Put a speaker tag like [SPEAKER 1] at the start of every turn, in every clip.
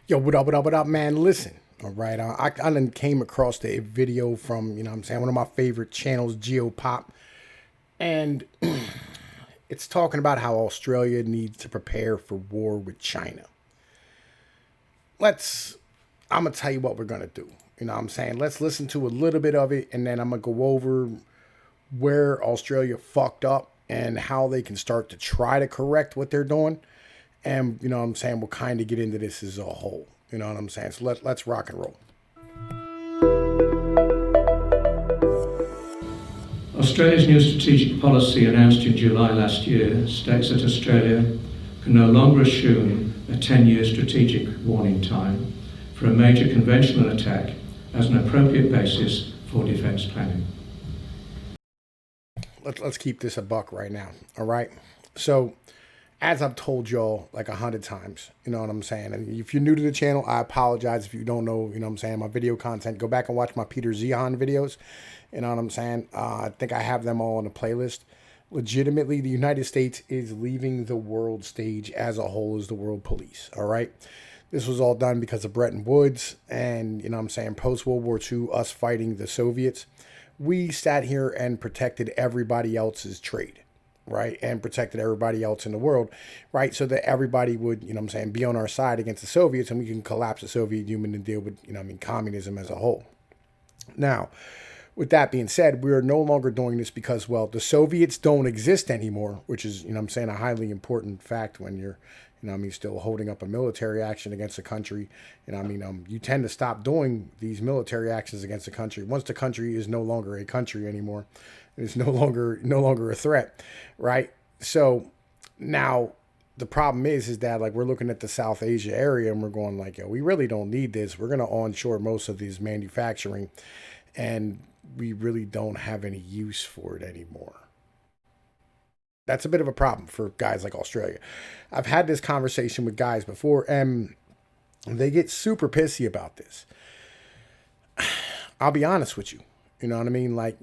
[SPEAKER 1] Yo, what up, man? Listen, all right. I done came across a video from, one of my favorite channels, Geopop. And it's talking about how Australia needs to prepare for war with China. I'm going to tell you what we're going to do. Let's listen to a little bit of it, and then I'm going to go over where Australia fucked up and how they can start to try to correct what they're doing. And, we'll kind of get into this as a whole. You know what I'm saying? So let's rock and roll.
[SPEAKER 2] Australia's new strategic policy announced in July last year states that Australia can no longer assume a 10-year strategic warning time for a major conventional attack as an appropriate basis for defence planning.
[SPEAKER 1] Let's keep this a buck right now, all right? So, as I've told y'all like 100 times, you know what I'm saying? And if you're new to the channel, I apologize if you don't know, my video content. Go back and watch my Peter Zehan videos, you know what I'm saying? I think I have them all on a playlist. Legitimately, the United States is leaving the world stage as a whole as the world police, all right? This was all done because of Bretton Woods and, post-World War II, us fighting the Soviets. We sat here and protected everybody else's trade, right? And protected everybody else in the world, right? So that everybody would, be on our side against the Soviets, and we can collapse the Soviet Union and deal with, communism as a whole. Now, with that being said, we are no longer doing this because, well, the Soviets don't exist anymore, which is, a highly important fact when you're, still holding up a military action against a country. You tend to stop doing these military actions against a country once the country is no longer a country anymore. It's no longer a threat, right? So now the problem is that like we're looking at the South Asia area and we're going like, yo, we really don't need this. We're going to onshore most of these manufacturing, and we really don't have any use for it anymore. That's a bit of a problem for guys like Australia. I've had this conversation with guys before, and they get super pissy about this. I'll be honest with you. You know what I mean? Like,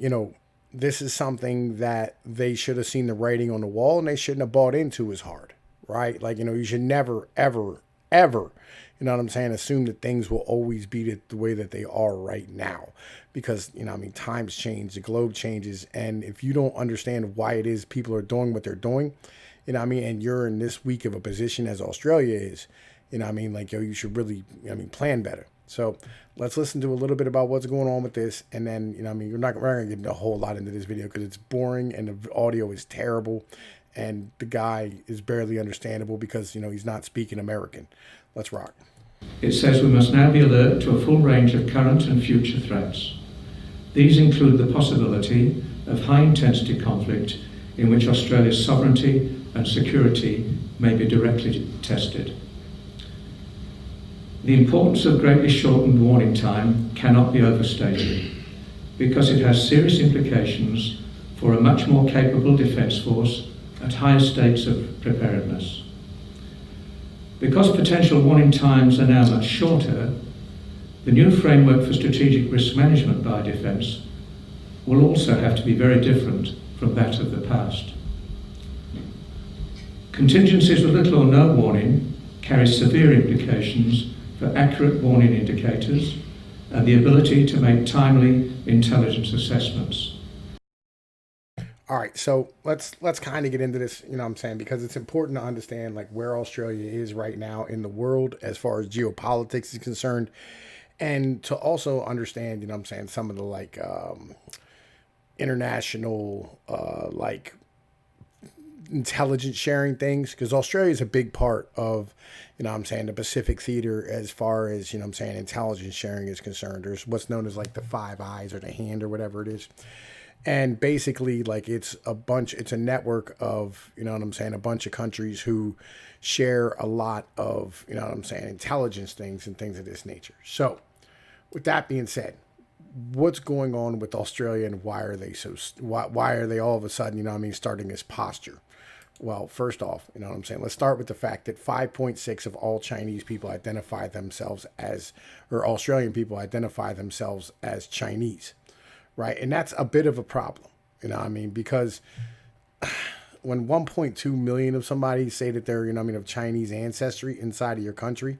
[SPEAKER 1] this is something that they should have seen the writing on the wall and they shouldn't have bought into as hard, right? Like, you should never, ever, ever, assume that things will always be the way that they are right now. Because, times change, the globe changes. And if you don't understand why it is people are doing what they're doing, and you're in this weak of a position as Australia is, you should really, plan better. So let's listen to a little bit about what's going on with this. And then, we're not going to get a whole lot into this video because it's boring and the audio is terrible. And the guy is barely understandable because, he's not speaking American. Let's rock.
[SPEAKER 2] It says we must now be alert to a full range of current and future threats. These include the possibility of high-intensity conflict in which Australia's sovereignty and security may be directly tested. The importance of greatly shortened warning time cannot be overstated because it has serious implications for a much more capable defence force at higher states of preparedness. Because potential warning times are now much shorter, the new framework for strategic risk management by defence will also have to be very different from that of the past. Contingencies with little or no warning carry severe implications for accurate warning indicators and the ability to make timely intelligence assessments.
[SPEAKER 1] All right, so let's kind of get into this, because it's important to understand like where Australia is right now in the world as far as geopolitics is concerned, and to also understand, some of the like international like intelligence sharing things, because Australia is a big part of, the Pacific theater as far as, intelligence sharing is concerned. There's what's known as like the Five Eyes or the Hand or whatever it is. And basically, like, it's a network of, a bunch of countries who share a lot of, intelligence things and things of this nature. So, with that being said, what's going on with Australia and why are they all of a sudden, starting this posture? Well, first off, let's start with the fact that 5.6 of all Chinese people identify themselves as, or Australian people identify themselves as Chinese. Right. And that's a bit of a problem, because when 1.2 million of somebody say that they're, of Chinese ancestry inside of your country,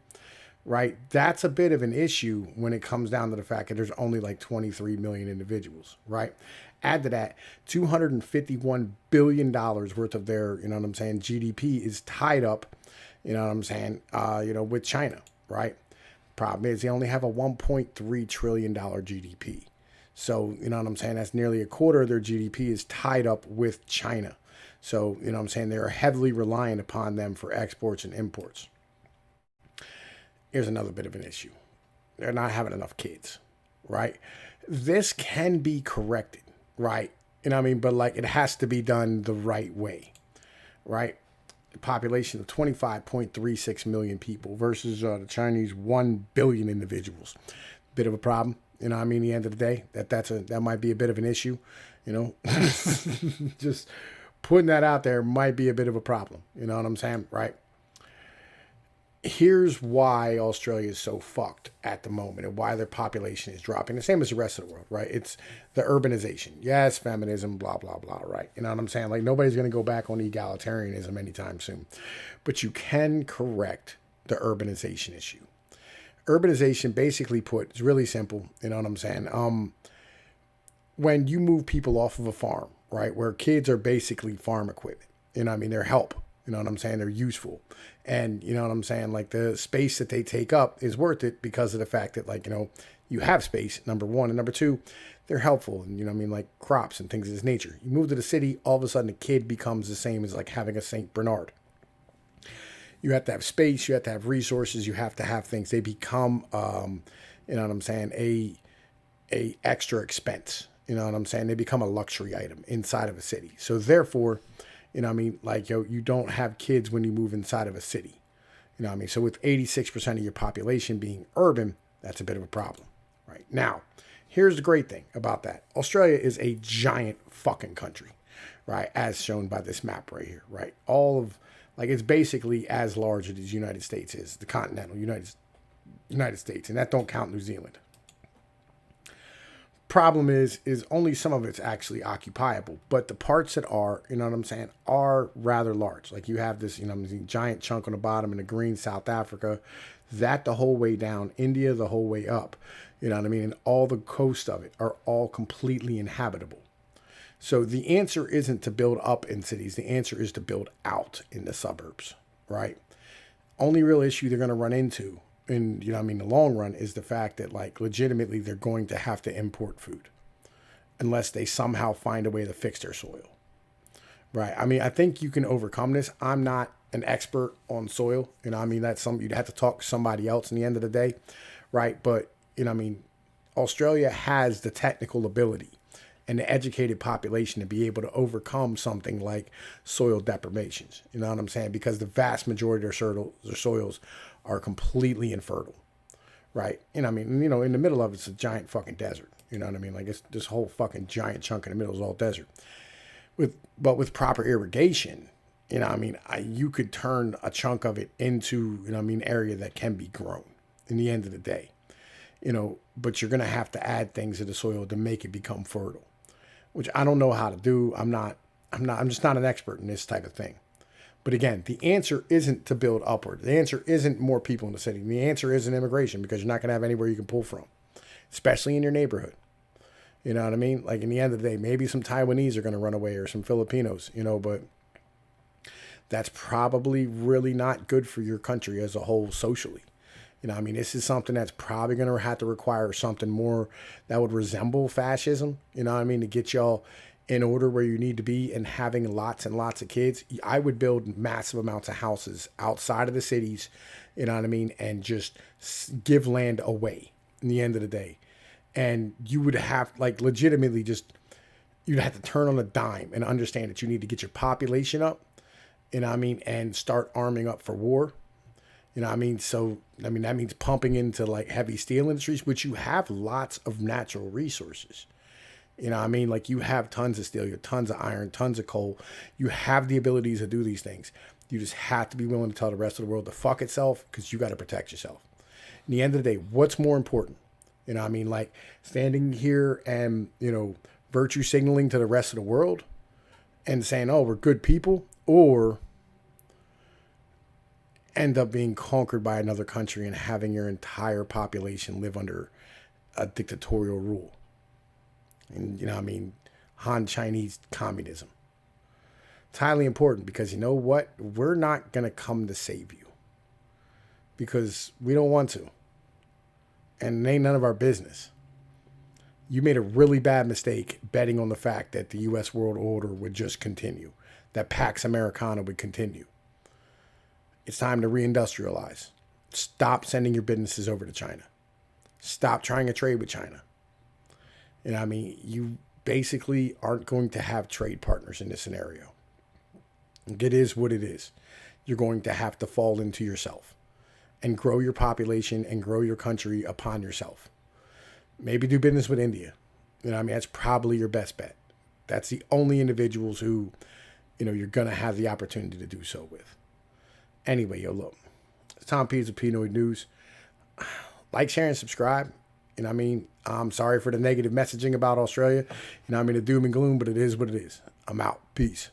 [SPEAKER 1] right? That's a bit of an issue when it comes down to the fact that there's only like 23 million individuals, right? Add to that, $251 billion worth of their, you know what I'm saying, GDP is tied up, you know what I'm saying, with China, right? Problem is they only have a $1.3 trillion GDP. So, you know what I'm saying, that's nearly a quarter of their GDP is tied up with China. So, you know what I'm saying, they're heavily reliant upon them for exports and imports. Here's another bit of an issue. They're not having enough kids, right? This can be corrected, right? You know what I mean? But like it has to be done the right way, right? A population of 25.36 million people versus the Chinese 1 billion individuals. Bit of a problem, you know what I mean? At the end of the day, that might be a bit of an issue, you know? Just putting that out there might be a bit of a problem, you know what I'm saying, right? Here's why Australia is so fucked at the moment and why their population is dropping. The same as the rest of the world, right? It's the urbanization. Yes, feminism, blah, blah, blah, right? You know what I'm saying? Like nobody's going to go back on egalitarianism anytime soon. But you can correct the urbanization issue. Urbanization, basically put, is really simple. You know what I'm saying? When you move people off of a farm, right, where kids are basically farm equipment, you know what I mean? They're help. You know what I'm saying? They're useful. And you know what I'm saying? Like the space that they take up is worth it because of the fact that like, you know, you have space, number one. And number two, they're helpful. And you know what I mean? Like crops and things of this nature. You move to the city, all of a sudden a kid becomes the same as like having a St. Bernard. You have to have space. You have to have resources. You have to have things. They become, you know what I'm saying? A extra expense. You know what I'm saying? They become a luxury item inside of a city. So therefore, you know what I mean? Like, you don't have kids when you move inside of a city. You know what I mean? So with 86% of your population being urban, that's a bit of a problem. Right? Now, here's the great thing about that. Australia is a giant fucking country, right? As shown by this map right here, right? It's basically as large as the United States is, the continental United States. And that don't count New Zealand. Problem is only some of it's actually occupiable, but the parts that are, you know what I'm saying, are rather large. Like you have this, you know, giant chunk on the bottom in the green, South Africa, that the whole way down, India the whole way up, you know what I mean, and all the coast of it are all completely inhabitable. So the answer isn't to build up in cities. The answer is to build out in the suburbs, right? Only real issue they're going to run into in, you know what I mean, the long run is the fact that like legitimately they're going to have to import food unless they somehow find a way to fix their soil. Right. I mean, I think you can overcome this. I'm not an expert on soil. You know what I mean? That's something you'd have to talk to somebody else in the end of the day. Right. But, you know what I mean, Australia has the technical ability and the educated population to be able to overcome something like soil deprivations. You know what I'm saying? Because the vast majority of their soils are completely infertile, right? You know what I mean? You know, in the middle of it's a giant fucking desert. You know what I mean? Like it's this whole fucking giant chunk in the middle is all desert. But with proper irrigation, you know what I mean? You could turn a chunk of it into, you know what I mean, area that can be grown in the end of the day. You know, but you're going to have to add things to the soil to make it become fertile, which I don't know how to do. I'm just not an expert in this type of thing. But again, the answer isn't to build upward. The answer isn't more people in the city. The answer isn't immigration because you're not going to have anywhere you can pull from, especially in your neighborhood. You know what I mean? Like in the end of the day, maybe some Taiwanese are going to run away or some Filipinos, you know, but that's probably really not good for your country as a whole socially. You know, I mean, this is something that's probably going to have to require something more that would resemble fascism, you know what I mean, to get y'all in order where you need to be and having lots and lots of kids. I would build massive amounts of houses outside of the cities, you know what I mean, and just give land away in the end of the day. And you would have, like, legitimately just, you'd have to turn on a dime and understand that you need to get your population up, you know what I mean, and start arming up for war. You know what I mean? So, I mean, that means pumping into, like, heavy steel industries, which you have lots of natural resources. You know what I mean? Like you have tons of steel, you have tons of iron, tons of coal. You have the abilities to do these things. You just have to be willing to tell the rest of the world to fuck itself because you got to protect yourself. In the end of the day, what's more important? You know what I mean? Like standing here and, you know, virtue signaling to the rest of the world and saying, oh, we're good people, or end up being conquered by another country and having your entire population live under a dictatorial rule. And, you know, I mean, Han Chinese communism. It's highly important because you know what? We're not going to come to save you because we don't want to. And it ain't none of our business. You made a really bad mistake betting on the fact that the U.S. world order would just continue, that Pax Americana would continue. It's time to reindustrialize. Stop sending your businesses over to China. Stop trying to trade with China. You know what I mean? You basically aren't going to have trade partners in this scenario. It is what it is. You're going to have to fall into yourself and grow your population and grow your country upon yourself. Maybe do business with India. You know what I mean? That's probably your best bet. That's the only individuals who, you know, you're going to have the opportunity to do so with. Anyway, yo, look. It's Tom Peters of Pnoid News. Like, share, and subscribe. You know what I mean? I'm sorry for the negative messaging about Australia. You know what I mean? The doom and gloom, but it is what it is. I'm out. Peace.